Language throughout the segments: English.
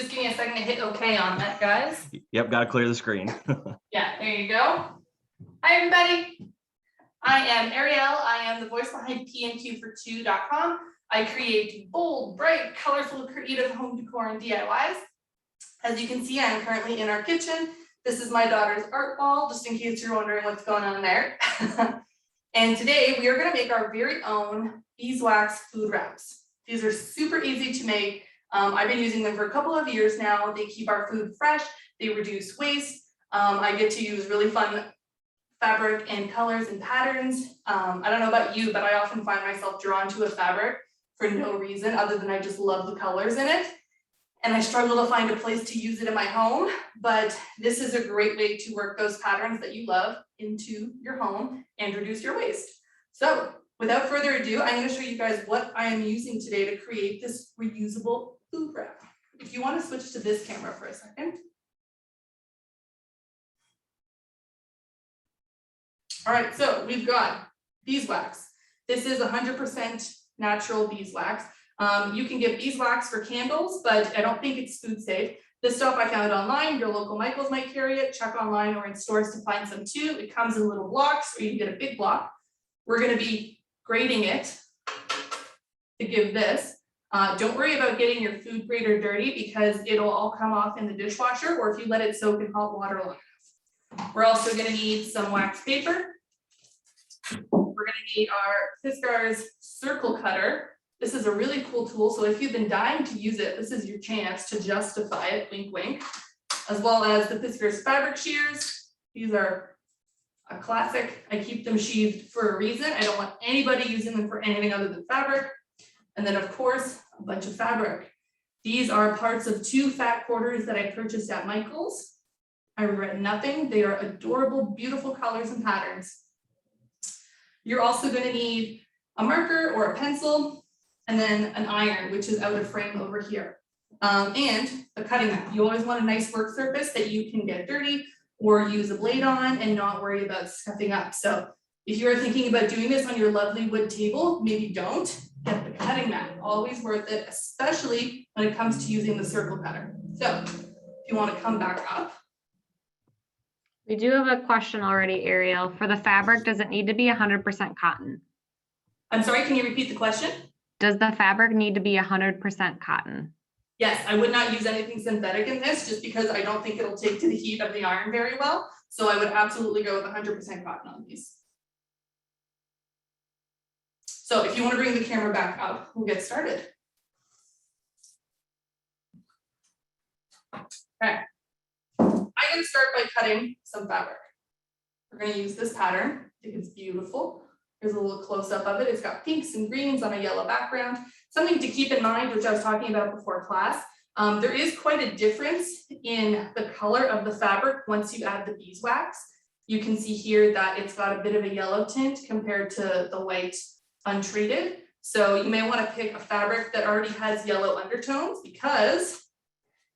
Just give me a second to hit OK on that, guys. Yep, got to clear the screen. Yeah, there you go. Hi, everybody. I am Ariel. I am the voice behind pnq42.com. I create bold, bright, colorful, creative home decor and DIYs. As you can see, I'm currently in our kitchen. This is my daughter's art wall, just in case you're wondering what's going on there. And today we are going to make our very own beeswax food wraps. These are super easy to make. I've been using them for a couple of years now. They keep our food fresh. They reduce waste. I get to use really fun fabric and colors and patterns. I don't know about you, but I often find myself drawn to a fabric for no reason other than I just love the colors in it. And I struggle to find a place to use it in my home, but this is a great way to work those patterns that you love into your home and reduce your waste. So without further ado, I'm going to show you guys what I am using today to create this reusable food wrap. If you want to switch to this camera for a second. All right, so we've got beeswax. This is 100% natural beeswax. You can get beeswax for candles, but I don't think it's food safe. This stuff I found online. Your local Michaels might carry it. Check online or in stores to find some too. It comes in little blocks, or you can get a big block. We're going to be grating it to give this. Don't worry about getting your food grater dirty because it'll all come off in the dishwasher, or if you let it soak in hot water long enough. We're also going to need some wax paper. We're going to need our Fiskars circle cutter. This is a really cool tool, so if you've been dying to use it, this is your chance to justify it, wink, wink. As well as the Fiskars fabric shears. These are a classic. I keep them sheathed for a reason. I don't want anybody using them for anything other than fabric. And then of course, a bunch of fabric. These are parts of 2 fat quarters that I purchased at Michaels. I regret nothing. They are adorable, beautiful colors and patterns. You're also going to need a marker or a pencil, and then an iron, which is out of frame over here, and a cutting mat. You always want a nice work surface that you can get dirty or use a blade on and not worry about scuffing up. So if you're thinking about doing this on your lovely wood table, maybe don't. Get the cutting mat, always worth it, especially when it comes to using the circle cutter. So if you want to come back up. We do have a question already, Ariel. For the fabric, does it need to be 100% cotton? I'm sorry, can you repeat the question? Does the fabric need to be 100% cotton? Yes, I would not use anything synthetic in this just because I don't think it'll take to the heat of the iron very well. So I would absolutely go with 100% cotton on these. So if you want to bring the camera back up, we'll get started. Okay. I'm going to start by cutting some fabric. We're going to use this pattern. I think it's beautiful. Here's a little close-up of it. It's got pinks and greens on a yellow background. Something to keep in mind, which I was talking about before class, there is quite a difference in the color of the fabric once you add the beeswax. You can see here that it's got a bit of a yellow tint compared to the white untreated. So you may want to pick a fabric that already has yellow undertones because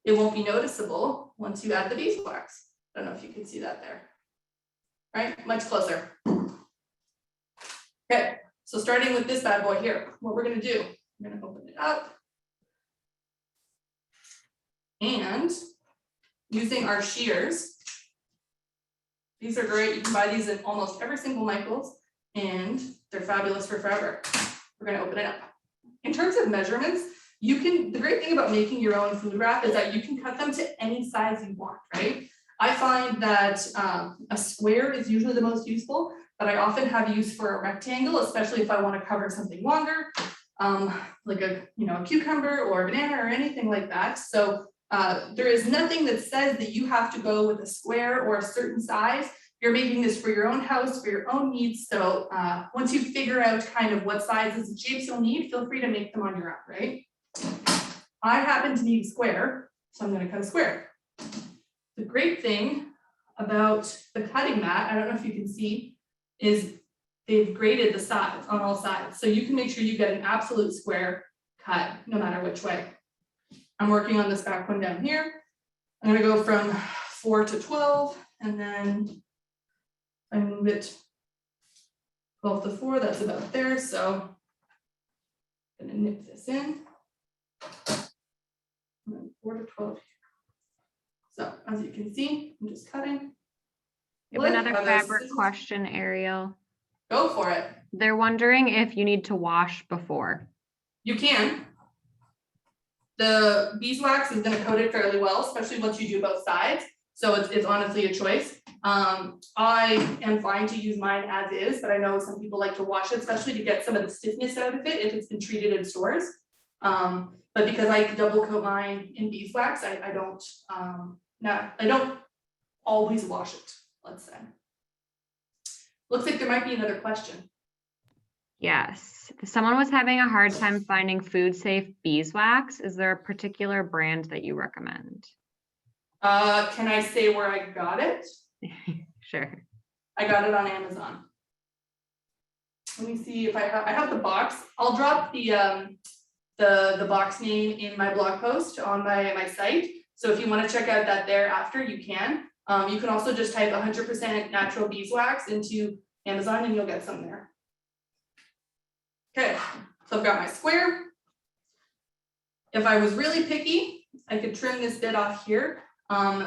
it won't be noticeable once you add the beeswax. I don't know if you can see that there. Right, much closer. Okay, so starting with this bad boy here, what we're going to do, we're going to open it up. And using our shears, these are great. You can buy these in almost every single Michaels, and they're fabulous for fabric. We're going to open it up. In terms of measurements, you can, the great thing about making your own food wrap is that you can cut them to any size you want, right? I find that a square is usually the most useful, but I often have use for a rectangle, especially if I want to cover something longer, like a cucumber or a banana or anything like that. So there is nothing that says that you have to go with a square or a certain size. You're making this for your own house, for your own needs. So once you figure out kind of what sizes and shapes you'll need, feel free to make them on your own, right? I happen to need a square, so I'm going to cut a square. The great thing about the cutting mat, I don't know if you can see, is they've graded the sides on all sides. So you can make sure you get an absolute square cut no matter which way. I'm working on this back one down here. I'm going to go from 4 to 12, and then I move it 12 to 4, that's about there. So I'm going to nip this in. 4 to 12. So as you can see, I'm just cutting. We have another Look, are those fabric scissors? question, Ariel. Go for it. They're wondering if you need to wash before. You can. The beeswax is going to coat it fairly well, especially once you do both sides. So it's honestly a choice. I am fine to use mine as is, but I know some people like to wash it, especially to get some of the stiffness out of it if it's been treated in stores. But because I double coat mine in beeswax, I don't always wash it, let's say. Looks like there might be another question. Yes. Someone was having a hard time finding food safe beeswax. Is there a particular brand that you recommend? Can I say where I got it? Sure. I got it on Amazon. Let me see if I have the box. I'll drop the box name in my blog post on my site. So if you want to check out that there after, you can. You can also just type 100% natural beeswax into Amazon and you'll get some there. Okay, so I've got my square. If I was really picky, I could trim this bit off here.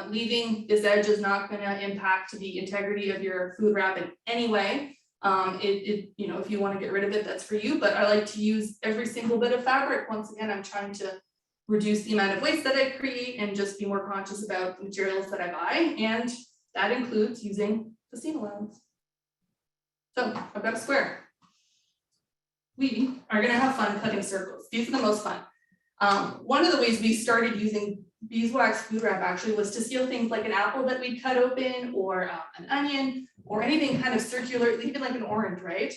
Leaving this edge is not going to impact the integrity of your food wrap in any way. You know, if you want to get rid of it, that's for you, but I like to use every single bit of fabric. Once again, I'm trying to reduce the amount of waste that I create and just be more conscious about the materials that I buy, and that includes using the seam allowance. So I've got a square. We are going to have fun cutting circles. These are the most fun. One of the ways we started using beeswax food wrap actually was to seal things like an apple that we cut open, or an onion, or anything kind of circular, even like an orange, right?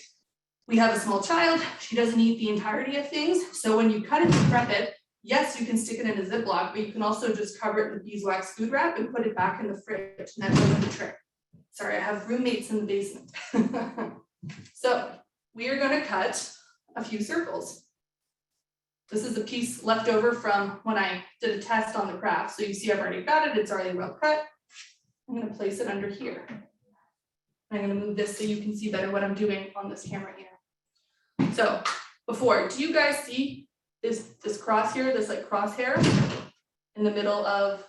We have a small child, she doesn't eat the entirety of things. So when you cut it to prep it, yes, you can stick it in a Ziploc, but you can also just cover it with beeswax food wrap and put it back in the fridge, and that does the trick. Sorry, I have roommates in the basement. So we are going to cut a few circles. This is a piece left over from when I did a test on the craft. So you see I've already got it, it's already well cut. I'm going to place it under here. I'm going to move this so you can see better what I'm doing on this camera here. So before, do you guys see this cross here, this like crosshair in the middle of,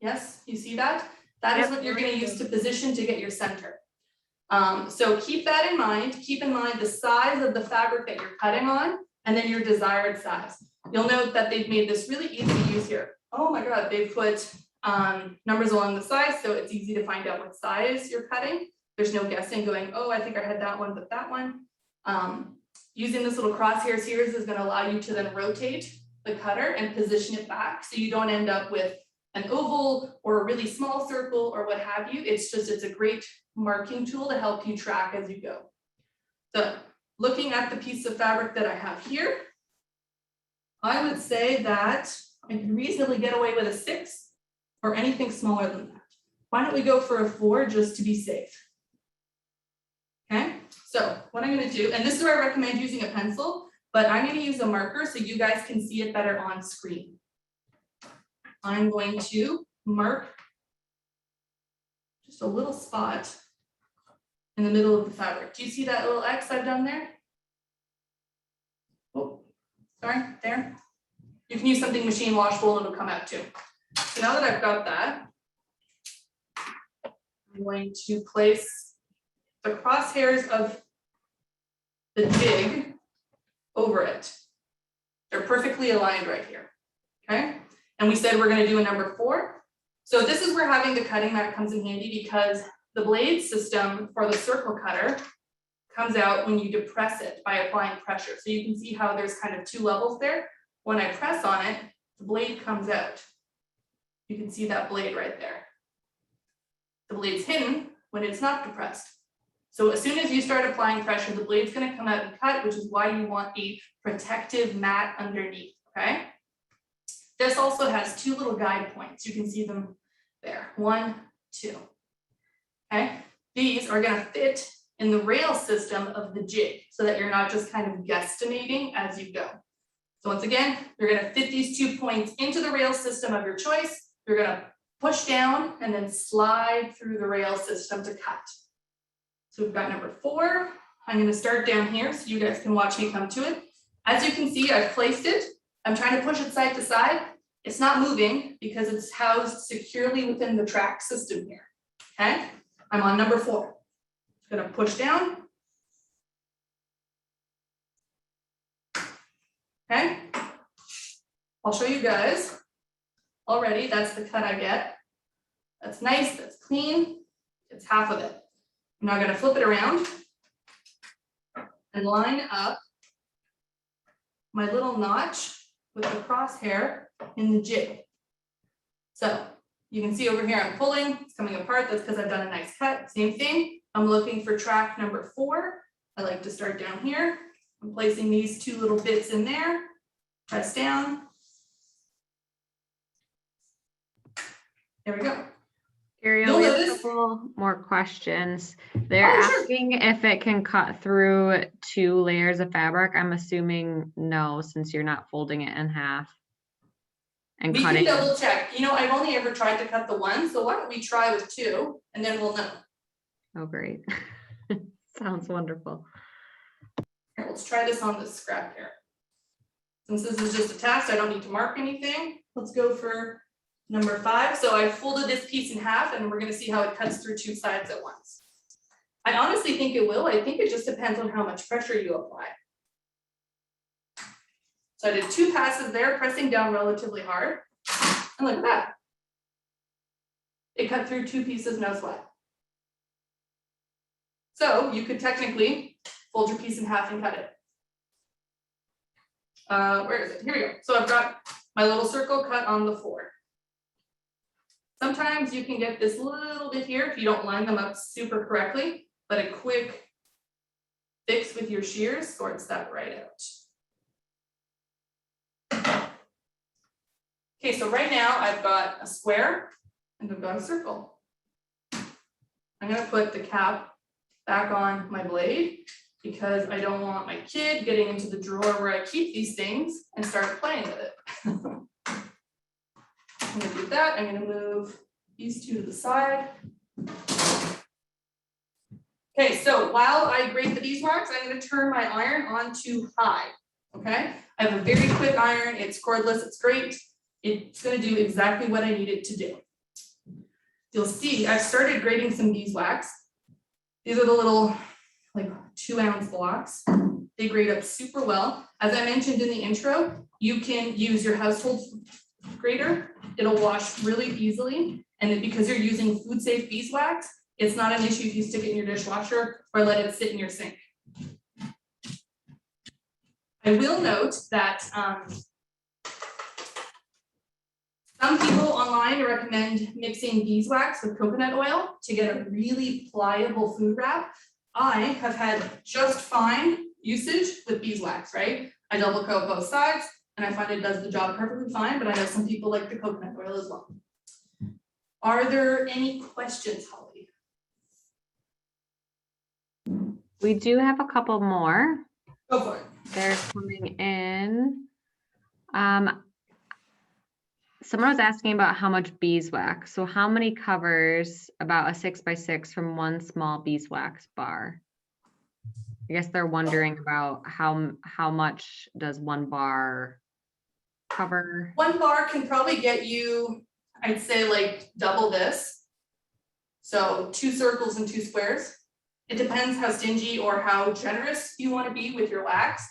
yes, you see that? That is what you're going to use to position to get your center. So keep that in mind. Keep in mind the size of the fabric that you're cutting on, and then your desired size. You'll note that they've made this really easy to use here. Oh my God, they've put numbers along the sides, so it's easy to find out what size you're cutting. There's no guessing going, oh, I think I had that one, but that one. Using this little crosshairs here is going to allow you to then rotate the cutter and position it back, so you don't end up with an oval or a really small circle or what have you. It's a great marking tool to help you track as you go. So looking at the piece of fabric that I have here, I would say that I can reasonably get away with a 6 or anything smaller than that. Why don't we go for a 4 just to be safe? Okay, so what I'm going to do, and this is where I recommend using a pencil, but I'm going to use a marker so you guys can see it better on screen. I'm going to mark just a little spot in the middle of the fabric. Do you see that little X I've done there? Oh, sorry, there. You can use something machine washable and it'll come out too. So now that I've got that, I'm going to place the crosshairs of the jig over it. They're perfectly aligned right here, okay? And we said we're going to do a number 4. So this is where having the cutting mat comes in handy, because the blade system for the circle cutter comes out when you depress it by applying pressure. So you can see how there's kind of 2 levels there. When I press on it, the blade comes out. You can see that blade right there. The blade's hidden when it's not depressed. So as soon as you start applying pressure, the blade's going to come out and cut, which is why you want a protective mat underneath, okay? This also has 2 little guide points. You can see them there, 1, 2. Okay, these are going to fit in the rail system of the jig so that you're not just kind of guesstimating as you go. So once again, you're going to fit these 2 points into the rail system of your choice. You're going to push down and then slide through the rail system to cut. So we've got number 4. I'm going to start down here so you guys can watch me come to it. As you can see, I've placed it I'm trying to push it side to side. It's not moving because it's housed securely within the track system here, okay? I'm on number 4. Gonna push down. Okay, I'll show you guys. Already, that's the cut I get. That's nice, that's clean. It's half of it. I'm now gonna flip it around and line up my little notch with the crosshair in the jig. So you can see over here I'm pulling, it's coming apart. That's because I've done a nice cut. Same thing. I'm looking for track number 4. I like to start down here. I'm placing these 2 little bits in there. Press down. There we go. Ariel, You'll we have a notice- couple more questions. They're Oh, sure. asking if it can cut through 2 layers of fabric. I'm assuming no, since you're not folding it in half and We can cutting. double check. You know, I've only ever tried to cut the 1, so why don't we try with 2 and then we'll know. Oh, great. Sounds wonderful. Here, let's try this on this scrap here. Since this is just a test, I don't need to mark anything. Let's go for number 5. So I folded this piece in half and we're gonna see how it cuts through 2 sides at once. I honestly think it will. I think it just depends on how much pressure you apply. So I did 2 passes there, pressing down relatively hard. And look at that. It cut through 2 pieces, no sweat. So you could technically fold your piece in half and cut it. Where is it? Here we go. So I've got my little circle cut on the 4. Sometimes you can get this little bit here if you don't line them up super correctly, but a quick fix with your shears sorts that right out. Okay, so right now I've got a square and I've got a circle. I'm gonna put the cap back on my blade because I don't want my kid getting into the drawer where I keep these things and start playing with it. I'm gonna do that. I'm gonna move these 2 to the side. Okay, so while I grate the beeswax, I'm gonna turn my iron on to high, okay? I have a very quick iron, it's cordless, it's great. It's gonna do exactly what I need it to do. You'll see I've started grating some beeswax. These are the little like 2-ounce blocks. They grate up super well. As I mentioned in the intro, you can use your household grater. It'll wash really easily. And then because you're using food safe beeswax, it's not an issue if you stick it in your dishwasher or let it sit in your sink. I will note that some people online recommend mixing beeswax with coconut oil to get a really pliable food wrap. I have had just fine usage with beeswax, right? I double coat both sides and I find it does the job perfectly fine, but I know some people like the coconut oil as well. Are there any questions, Holly? We do have a couple more. Go for it. They're coming in. Someone was asking about how much beeswax. So how many covers about a 6x6 from one small beeswax bar? I guess they're wondering about how much does 1 bar cover? 1 bar can probably get you, I'd say like double this. So 2 circles and 2 squares. It depends how stingy or how generous you want to be with your wax.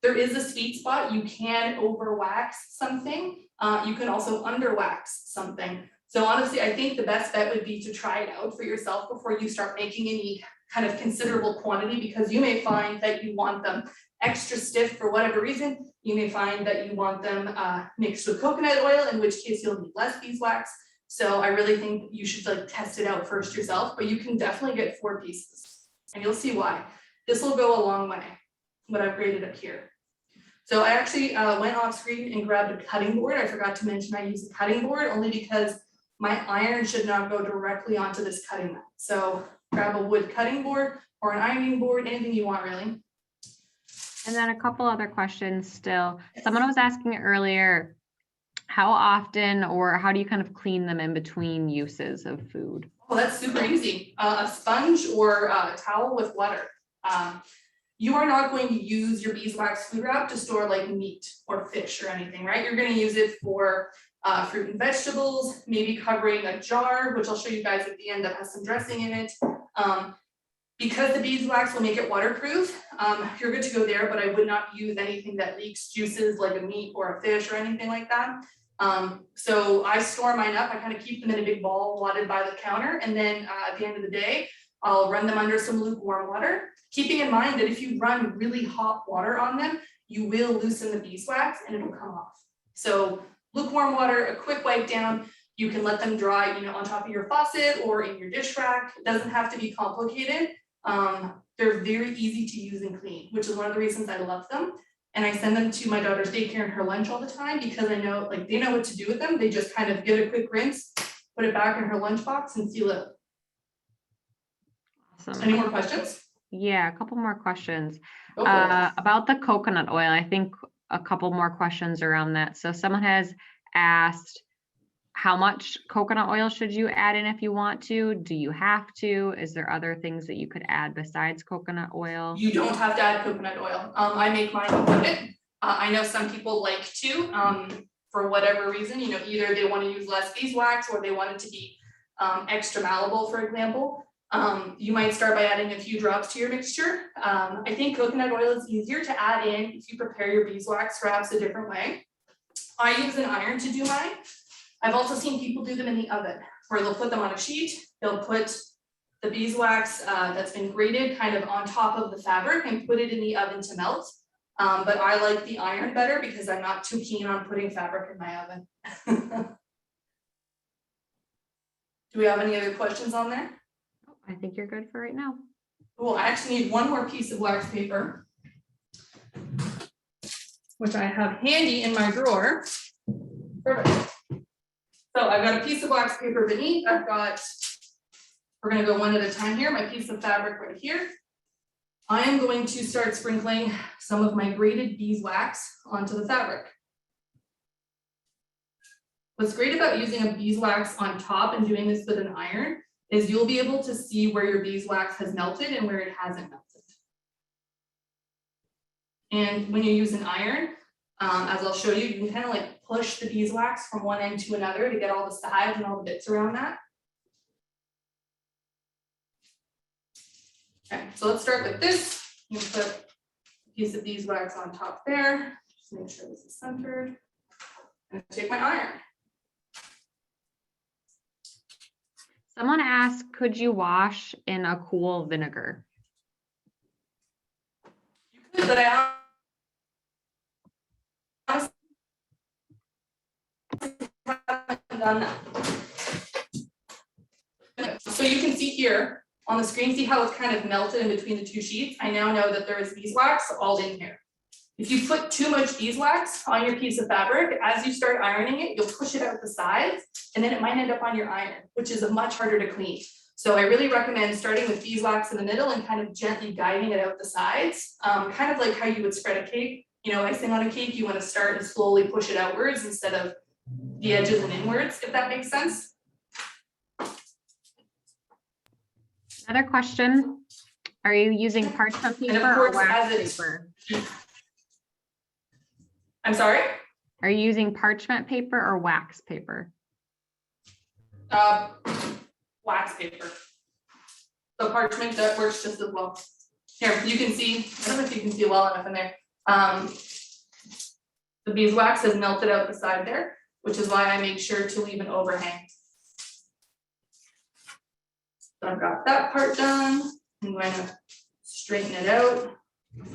There is a sweet spot. You can over wax something. You can also under wax something. So honestly, I think the best bet would be to try it out for yourself before you start making any kind of considerable quantity, because you may find that you want them extra stiff for whatever reason. You may find that you want them mixed with coconut oil, in which case you'll need less beeswax. So I really think you should like test it out first yourself, but you can definitely get 4 pieces and you'll see why. This will go a long way, what I've graded up here. So I actually went off screen and grabbed a cutting board. I forgot to mention I use a cutting board only because my iron should not go directly onto this cutting mat. So grab a wood cutting board or an ironing board, anything you want really. And then a couple other questions still. Someone was asking earlier, how often or how do you kind of clean them in between uses of food? Oh, that's super easy. A sponge or a towel with water. you are not going to use your beeswax food wrap to store like meat or fish or anything, right? You're going to use it for fruit and vegetables, maybe covering a jar, which I'll show you guys at the end that has some dressing in it. Because the beeswax will make it waterproof, you're good to go there, but I would not use anything that leaks juices like a meat or a fish or anything like that. So I store mine up, I kind of keep them in a big ball wadded by the counter, and then at the end of the day, I'll run them under some lukewarm water, keeping in mind that if you run really hot water on them, you will loosen the beeswax and it'll come off. So lukewarm water, a quick wipe down, you can let them dry, on top of your faucet or in your dish rack. It doesn't have to be complicated. They're very easy to use and clean, which is one of the reasons I love them. And I send them to my daughter's daycare and her lunch all the time because I know, like, they know what to do with them. They just kind of get a quick rinse, put it back in her lunchbox and seal it. Awesome. Any more questions? Yeah, a couple more questions. Go for it. About the coconut oil, I think a couple more questions around that. So someone has asked, how much coconut oil should you add in if you want to? Do you have to? Is there other things that you could add besides coconut oil? You don't have to add coconut oil. I make mine abundant. I know some people like to, for whatever reason, either they want to use less beeswax or they want it to be extra malleable, for example. You might start by adding a few drops to your mixture. I think coconut oil is easier to add in if you prepare your beeswax wraps a different way. I use an iron to do mine. I've also seen people do them in the oven, where they'll put them on a sheet, they'll put the beeswax that's been grated kind of on top of the fabric and put it in the oven to melt. But I like the iron better because I'm not too keen on putting fabric in my oven. Do we have any other questions on there? I think you're good for right now. Cool, I actually need one more piece of wax paper, which I have handy in my drawer. Perfect. So I've got a piece of wax paper beneath. We're gonna go one at a time here, my piece of fabric right here. I am going to start sprinkling some of my grated beeswax onto the fabric. What's great about using a beeswax on top and doing this with an iron is you'll be able to see where your beeswax has melted and where it hasn't melted. And when you use an iron, as I'll show you, you can kind of like push the beeswax from one end to another to get all the sides and all the bits around that. Okay, so let's start with this. You can put a piece of beeswax on top there. Just make sure this is centered. And take my iron. Someone asked, could you wash in a cool vinegar? You could, but I haven't done that. So you can see here on the screen, see how it's kind of melted in between the two sheets. I now know that there is beeswax all in here. If you put too much beeswax on your piece of fabric, as you start ironing it, you'll push it out the sides and then it might end up on your iron, which is much harder to clean. So I really recommend starting with beeswax in the middle and kind of gently guiding it out the sides, kind of like how you would spread a cake. Icing on a cake, you want to start and slowly push it outwards instead of the edges and inwards, if that makes sense. Another question, are you using parchment paper or wax paper? I'm sorry? Are you using parchment paper or wax paper? Wax paper. So parchment, that works just as well. Here, you can see, I don't know if you can see well enough in there. The beeswax has melted out the side there, which is why I make sure to leave an overhang. So I've got that part done. I'm going to straighten it out,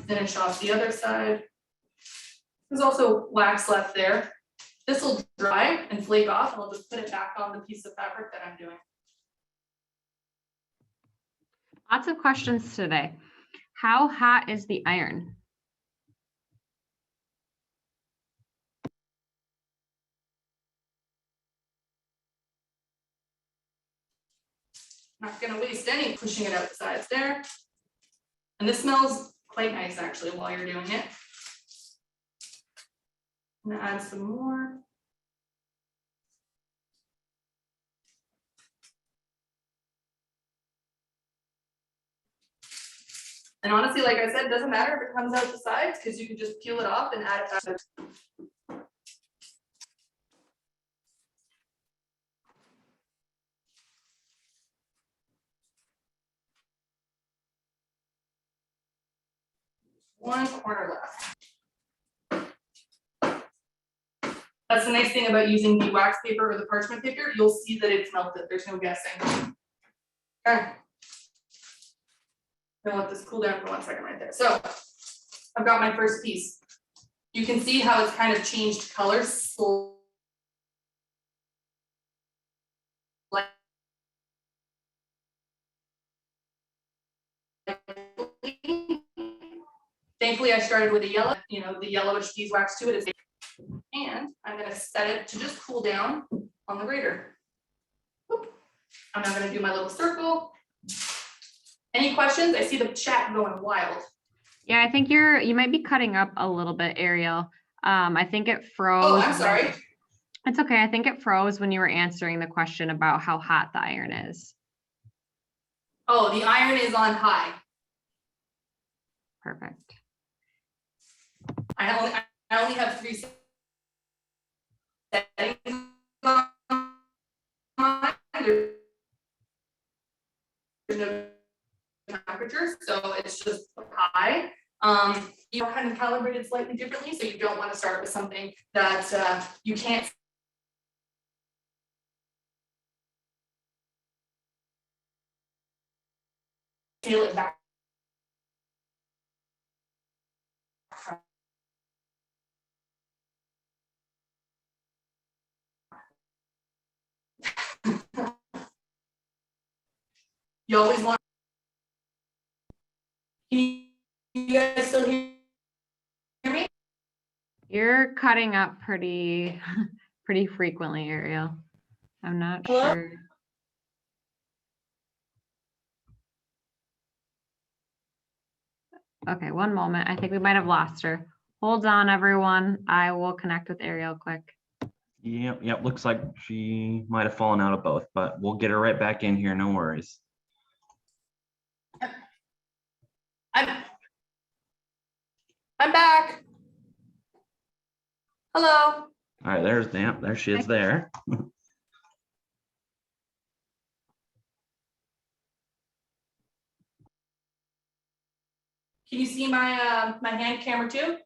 finish off the other side. There's also wax left there. This will dry and flake off, and I'll just put it back on the piece of fabric that I'm doing. Lots of questions today. How hot is the iron? Not gonna waste any pushing it out the sides there. And this smells quite nice actually while you're doing it. I'm gonna add some more. And honestly, like I said, it doesn't matter if it comes out the sides, because you can just peel it off and add it back. One corner left. That's the nice thing about using the wax paper or the parchment paper. You'll see that it's melted. There's no guessing. Okay. Gonna let this cool down for 1 second right there. So I've got my first piece. You can see how it's kind of changed colors. Thankfully, I started with a yellow, the yellowish beeswax to it is, and I'm gonna set it to just cool down on the grater. Whoop. I'm now gonna do my little circle. Any questions? I see the chat going wild. Yeah, I think you might be cutting up a little bit, Ariel. I think it froze. Oh, I'm sorry. It's okay. I think it froze when you were answering the question about how hot the iron is. Oh, the iron is on high. Perfect. I only have 3 settings on mine. There's no temperature, so it's just high. You're kind of calibrated slightly differently, so you don't want to start with something that you can't scale it back. You always want. Can you guys still hear me? You're cutting up pretty frequently, Ariel. I'm not sure. Okay, one moment. I think we might have lost her. Hold on, everyone. I will connect with Ariel quick. Yep. Looks like she might have fallen out of both, but we'll get her right back in here. No worries. I'm back. Hello. All right, there she is there. Can you see my my hand camera too?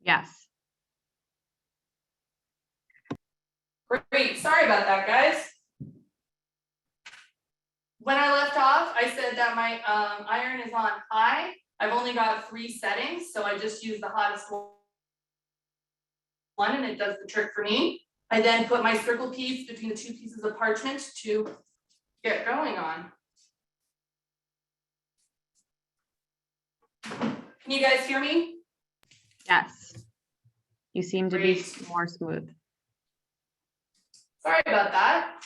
Yes. Great. Sorry about that, guys. When I left off, I said that my iron is on high. I've only got 3 settings, so I just use the hottest one and it does the trick for me. I then put my circle piece between the 2 pieces of parchment to get going on. Can you guys hear me? Yes. You seem to Great. be more smooth. Sorry about that.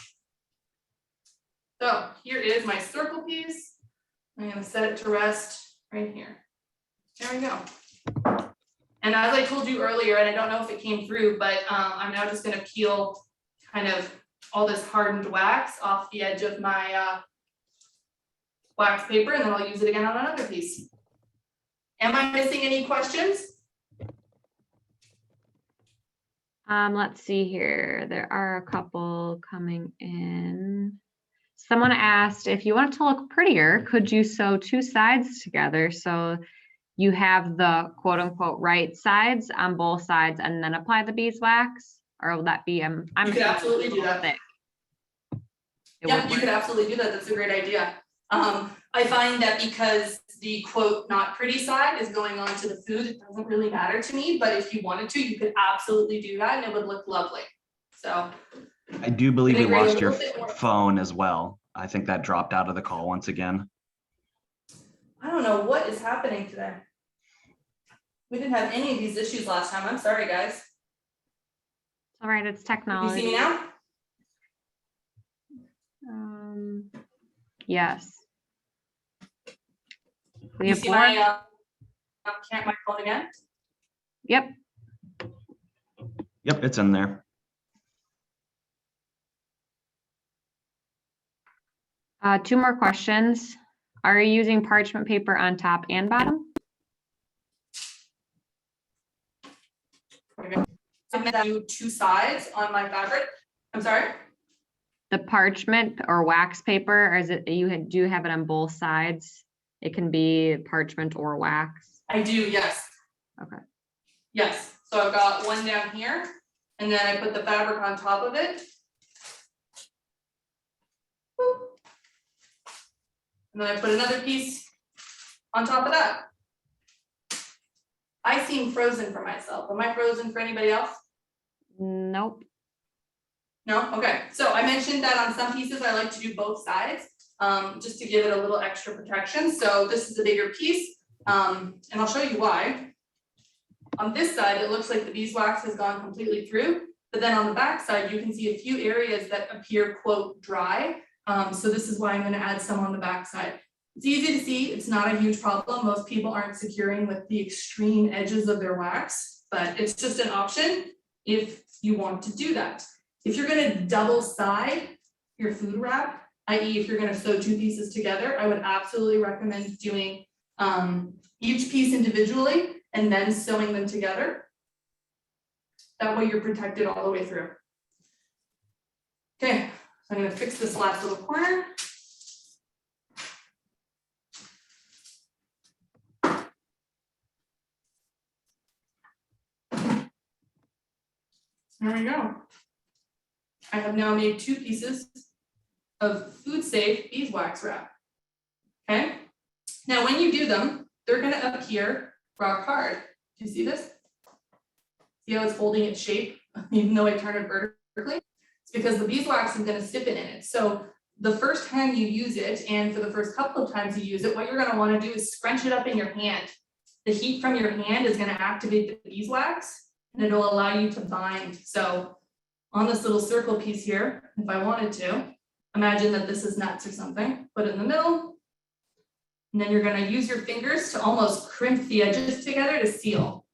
So here is my circle piece. I'm going to set it to rest right here. There we go. And as I told you earlier, and I don't know if it came through, but I'm now just going to peel kind of all this hardened wax off the edge of my wax paper, and then I'll use it again on another piece. Am I missing any questions? Let's see here. There are a couple coming in. Someone asked, if you want it to look prettier, could you sew 2 sides together so you have the quote unquote right sides on both sides and then apply the beeswax? Or will that be, You could absolutely do that. Thick. Yeah, you could absolutely do that. That's a great idea. I find that because the quote not pretty side is going on to the food, it doesn't really matter to me, but if you wanted to, you could absolutely do that and it would look lovely. So I do believe you integrate a lost your little bit more. phone as well. I think that dropped out of the call once again. I don't know what is happening today. We didn't have any of these issues last time. I'm sorry, guys. All right, it's Can you technology. see me now? Yes. We You have see more. my phone again? Yep. Yep, it's in there. 2 more questions. Are you using parchment paper on top and bottom? I'm gonna do 2 sides on my fabric. I'm sorry? The parchment or wax paper, or is it, do have it on both sides? It can be parchment or wax. I do, yes. Okay. Yes, so I've got one down here, and then I put the fabric on top of it. Boop. And then I put another piece on top of that. I seem frozen for myself. Am I frozen for anybody else? Nope. No? Okay, so I mentioned that on some pieces I like to do both sides, just to give it a little extra protection. So this is a bigger piece, and I'll show you why. On this side, it looks like the beeswax has gone completely through, but then on the back side, you can see a few areas that appear, quote, dry. So this is why I'm gonna add some on the back side. It's easy to see, it's not a huge problem. Most people aren't securing with the extreme edges of their wax, but it's just an option if you want to do that. If you're gonna double side your food wrap, i.e. if you're gonna sew 2 pieces together, I would absolutely recommend doing each piece individually and then sewing them together. That way you're protected all the way through. Okay, so I'm gonna fix this last little corner. There we go. I have now made 2 pieces of food safe beeswax wrap. Okay, now when you do them, they're gonna appear rock hard. Do you see this? See how it's holding its shape, even though I turn it vertically? It's because the beeswax is gonna sip in it. So the first time you use it, and for the first couple of times you use it, what you're gonna wanna do is scrunch it up in your hand. The heat from your hand is gonna activate the beeswax, and it'll allow you to bind. So on this little circle piece here, if I wanted to, imagine that this is nuts or something, put it in the middle. And then you're gonna use your fingers to almost crimp the edges together to seal.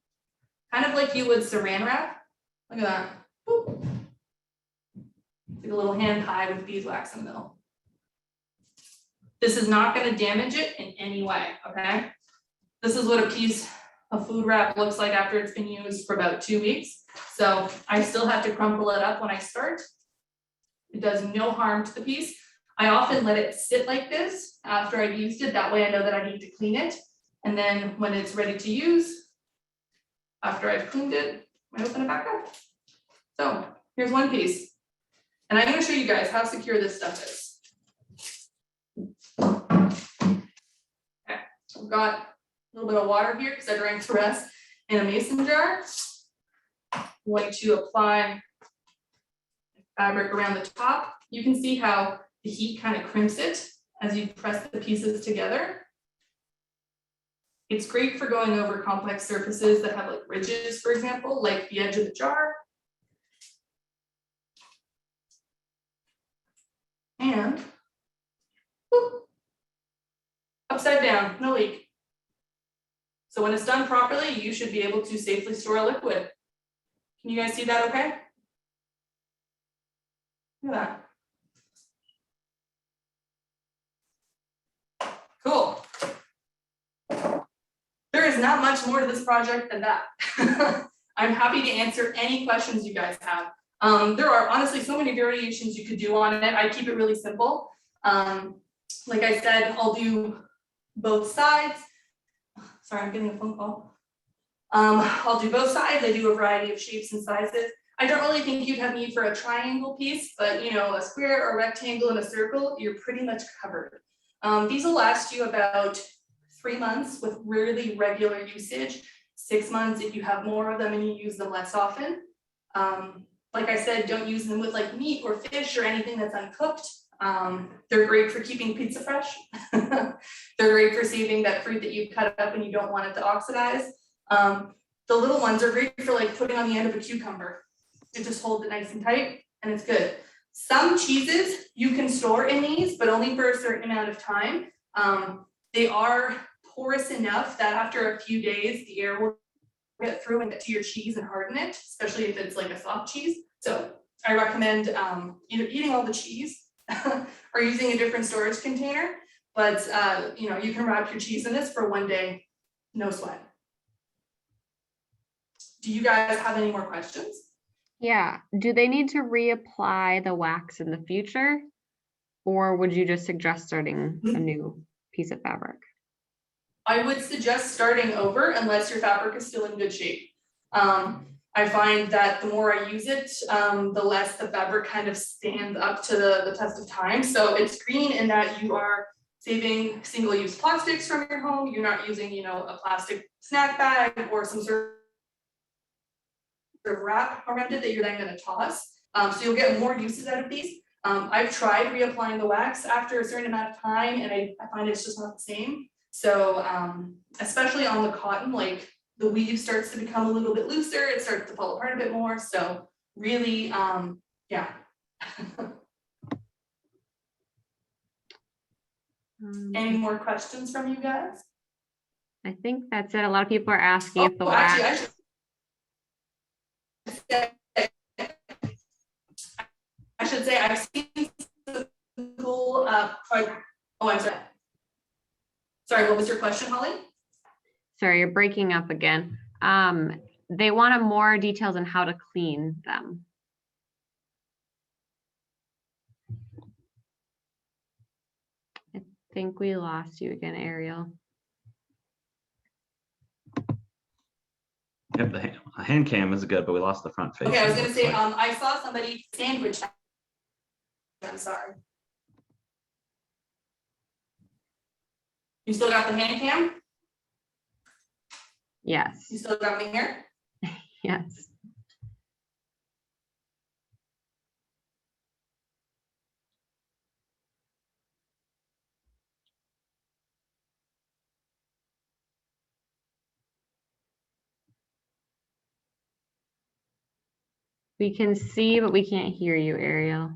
Kind of like you would saran wrap. Look at that. Boop. Like a little hand pie with beeswax in the middle. This is not gonna damage it in any way, okay? This is what a piece of food wrap looks like after it's been used for about 2 weeks. So I still have to crumple it up when I start. It does no harm to the piece. I often let it sit like this after I've used it. That way I know that I need to clean it. And then when it's ready to use, after I've cleaned it, I open it back up. So here's one piece. And I'm gonna show you guys how secure this stuff is. Okay, I've got a little bit of water here because I drank the rest in a mason jar. I'm going to apply fabric around the top. You can see how the heat kind of crimps it as you press the pieces together. It's great for going over complex surfaces that have like ridges, for example, like the edge of the jar. And whoop, upside down, no leak. So when it's done properly, you should be able to safely store a liquid. Can you guys see that okay? Look at that. Cool. There is not much more to this project than that. I'm happy to answer any questions you guys have. There are honestly so many variations you could do on it. I keep it really simple. Like I said, I'll do both sides. Sorry, I'm getting a phone call. I'll do both sides. I do a variety of shapes and sizes. I don't really think you'd have need for a triangle piece, but you know, a square, a rectangle, and a circle, you're pretty much covered. These will last you about 3 months with really regular usage, 6 months if you have more of them and you use them less often. Like I said, don't use them with like meat or fish or anything that's uncooked. They're great for keeping pizza fresh. They're great for saving that fruit that you cut up and you don't want it to oxidize. The little ones are great for like putting on the end of a cucumber. It just holds it nice and tight and it's good. Some cheeses you can store in these, but only for a certain amount of time. They are porous enough that after a few days, the air will get through and get to your cheese and harden it, especially if it's like a soft cheese. So I recommend either eating all the cheese or using a different storage container. but you know, you can wrap your cheese in this for one day, no sweat. Do you guys have any more questions? Yeah, do they need to reapply the wax in the future? Or would you just suggest starting a new piece of fabric? I would suggest starting over unless your fabric is still in good shape. I find that the more I use it, the less the fabric kind of stands up to the test of time. So it's green in that you are saving single-use plastics from your home. You're not using, you know, a plastic snack bag or some sort of wrap around it that you're then going to toss. So you'll get more uses out of these. I've tried reapplying the wax after a certain amount of time, and I find it's just not the same. So especially on the cotton, like the weave starts to become a little bit looser, it starts to fall apart a bit more. So really, yeah. Any more questions from you guys? I think that's it. A lot of people are asking if the Oh, wax. actually, I should say I've seen some cool, oh, I'm sorry. Sorry, what was your question, Holly? Sorry, you're breaking up again. They wanted more details on how to clean them. I think we lost you again, Ariel. Yep, the hand cam is good, but we lost the front face. Okay, I was gonna say, I saw somebody sandwich. I'm sorry. You still got the hand cam? Yes, You still got me here? yes. We can see, but we can't hear you, Ariel.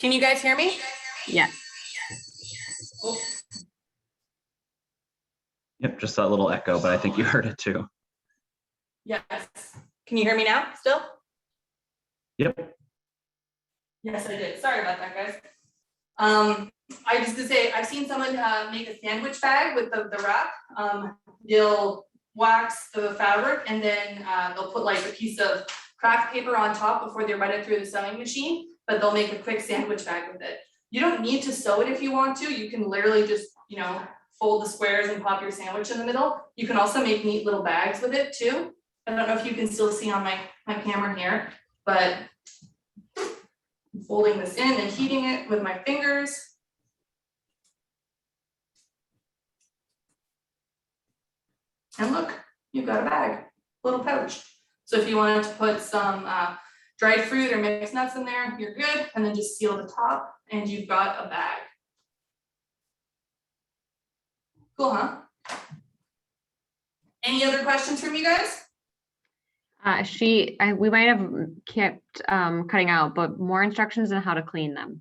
Can you guys hear me? Yes. Oh, Yep, just that little echo, but I think you heard it too. yes. Can you hear me now still? Yep. Yes, I did. Sorry about that, guys. I was gonna say, I've seen someone make a sandwich bag with the wrap. They'll wax the fabric and then they'll put like a piece of craft paper on top before they run it through the sewing machine, but they'll make a quick sandwich bag with it. You don't need to sew it if you want to. You can literally just, you know, fold the squares and pop your sandwich in the middle. You can also make neat little bags with it too. I don't know if you can still see on my camera here, but I'm folding this in and heating it with my fingers. And look, you've got a bag, little pouch. So if you wanted to put some dried fruit or mixed nuts in there, you're good. And then just seal the top and you've got a bag. Cool, huh? Any other questions from you guys? We might have kept cutting out, but more instructions on how to clean them.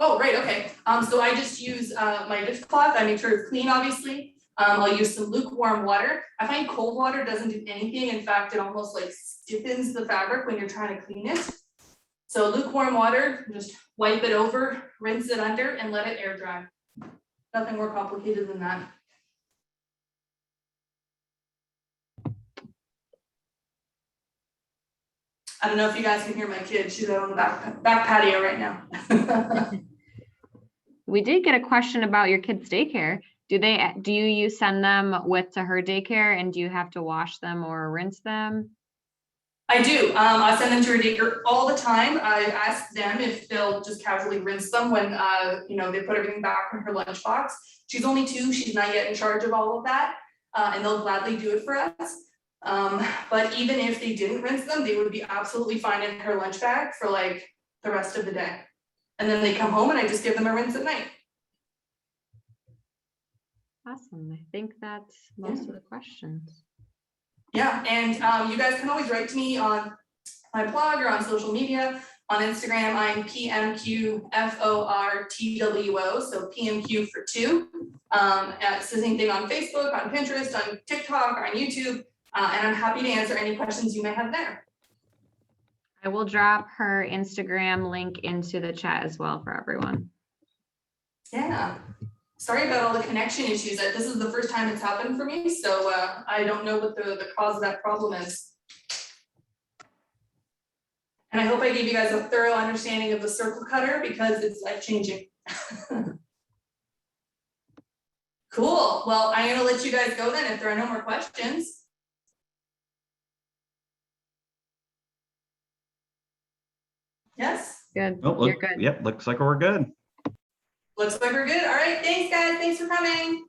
Oh, right, okay. So I just use my dishcloth. I make sure it's clean, obviously. I'll use some lukewarm water. I find cold water doesn't do anything. In fact, it almost like stiffens the fabric when you're trying to clean it. So lukewarm water, just wipe it over, rinse it under, and let it air dry. Nothing more complicated than that. I don't know if you guys can hear my kid. She's out on the back patio right now. We did get a question about your kids' daycare. Do you send them to her daycare, and do you have to wash them or rinse them? I do. I send them to her daycare all the time. I ask them if they'll just casually rinse them when you know, they put everything back in her lunchbox. She's only 2, she's not yet in charge of all of that, and they'll gladly do it for us. But even if they didn't rinse them, they would be absolutely fine in her lunch bag for like the rest of the day. And then they come home and I just give them a rinse at night. Awesome. I think that's most of the questions. Yeah, and you guys can always write to me on my blog or on social media. On Instagram, I'm PMQFORTWO, so PMQ for 2. It's the same thing on Facebook, on Pinterest, on TikTok, on YouTube, and I'm happy to answer any questions you may have there. I will drop her Instagram link into the chat as well for everyone. Yeah. Sorry about all the connection issues. This is the first time it's happened for me, so I don't know what the cause of that problem is. And I hope I gave you guys a thorough understanding of the circle cutter because it's life-changing. Cool. Well, I'm gonna let you guys go then if there are no more questions. Yes? Good. Oh, You're good. Yep, looks like we're good. Looks like we're good. All right, thanks guys. Thanks for coming.